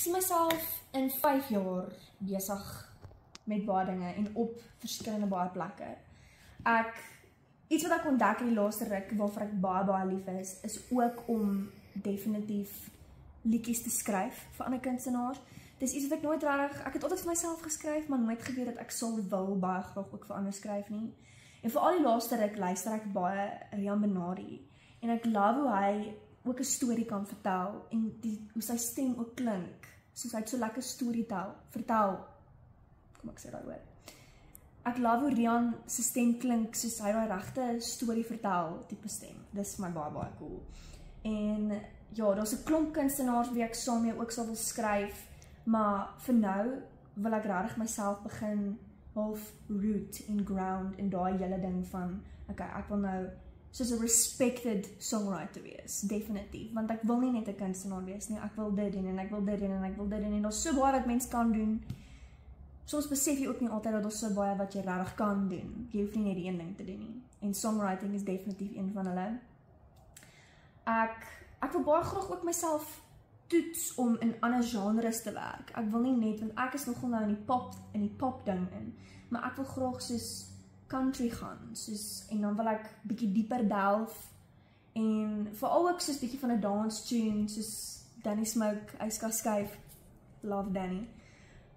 sien myself in 5 jaar besig met baie dinge en op verskillende baie plekke. Iets wat ek ontdek in die laaste ruk, waarvoor ek baie lief is ook om definitief liedjies te skryf vir ander kunstenaars. Dis iets wat ek nooit regtig, ek het altyd vir myself geskryf, maar nooit geweet dat ek sal wil baie graag ook vir ander skryf nie. En veral die laaste ruk luister ek baie Rian Benardi en ek love hoe hy ook 'n storie kan vertel en hoe sy stem ook klink, soos hy het so lekker storie vertel. Kom ek sê daai woord. Ek love hoe Rian se stem klink soos hy daai regte storie vertel tipe stem. Dis my baie cool. En ja, daar's 'n klomp kunstenaars wie ek saam mee ook sal wil skryf, maar vir nou wil ek regtig myself begin half root en ground en daai hele ding van okay, ek wil nou soos 'n respected songwriter wees, definitief, want ek wil nie net 'n kunstenaar wees nie, ek wil dit doen en ek wil dit doen en ek wil dit doen en daar's so baie wat mens kan doen. Soms besef jy ook nie altyd dat daar so baie wat jy regtig kan doen. Jy hoef nie net die een ding te doen nie. En songwriting is definitief een van hulle. Ek wil baie graag ook myself toets om in ander genres te werk. Ek wil nie net, want ek is nogal nou in die pop ding in, maar ek wil graag soos country gaan, en dan wil ek bietjie dieper delf en veral ook soos bietjie van 'n dance tune soos Danny Smoke, Yska Skyf, love Danny.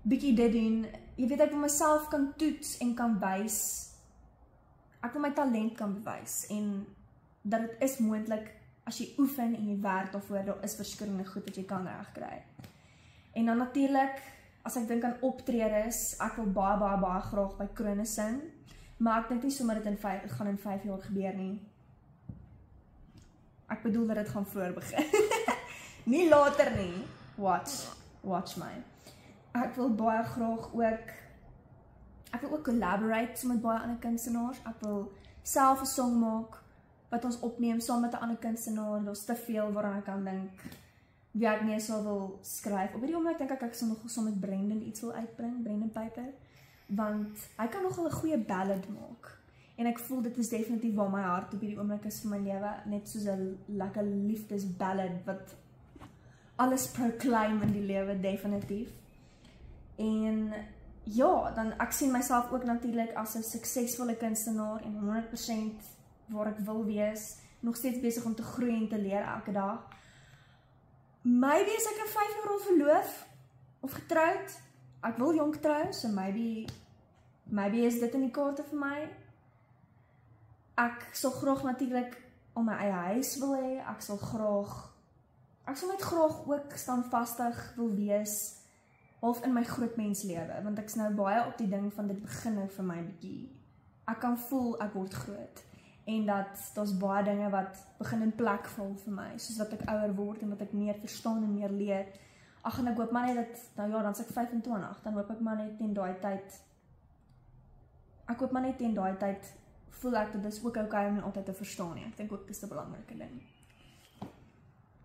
Bietjie dit doen. Jy weet, ek wil myself kan toets en kan wys. Ek wil my talent kan bewys en dat dit is moontlik as jy oefen en jy werk daarvoor, daar is verskillende goed wat jy kan regkry. En dan natuurlik, as ek dink aan optredes, ek wil baie graag by Krone sing, maar ek dink nie sommer dit gaan in 5 jaar gebeur nie. Ek bedoel dat dit gaan vroeër begin. Nie later nie. Watch my. Ek wil baie graag ook collaborate met baie ander kunstenaars. Ek wil self 'n song maak wat ons opneem saam met 'n ander kunstenaar. Daar's te veel waaraan ek kan dink wie ek nie sal wil skryf. Op hierdie oomblik dink ek sal nog saam met Brendan iets wil uitbring, Brendan Piper, want hy kan nogal 'n goeie ballad maak. En ek voel dit is definitief waar my hart op hierdie oomblik is vir my lewe, net soos 'n lekker liefdesballad wat alles proclaim in die lewe, definitief. En ja, dan ek sien myself ook natuurlik as 'n suksesvolle kunstenaar en 100% waar ek wil wees, nog steeds besig om te groei en te leer elke dag. Maybe is ek in 5 jaar al verloof of getroud. Ek wil jonk trou, so maybe is dit in die kaarte vir my. Ek sal graag natuurlik om my eie huis wil hê. Ek sal net graag ook standvastig wil wees half in my grootmenslewe, want ek's nou baie op die ding van dit begin nou vir my bietjie. Ek kan voel ek word groot en dat daar's baie dinge wat begin in plek val vir my, soos dat ek ouer word en dat ek meer verstaan en meer leer. Ag, en ek hoop maar net dat, nou ja, dan's ek 25, dan hoop ek maar net teen daai tyd voel ek dat dit is ook okay om nie altyd te verstaan nie. Ek dink ook dis 'n belangrike ding.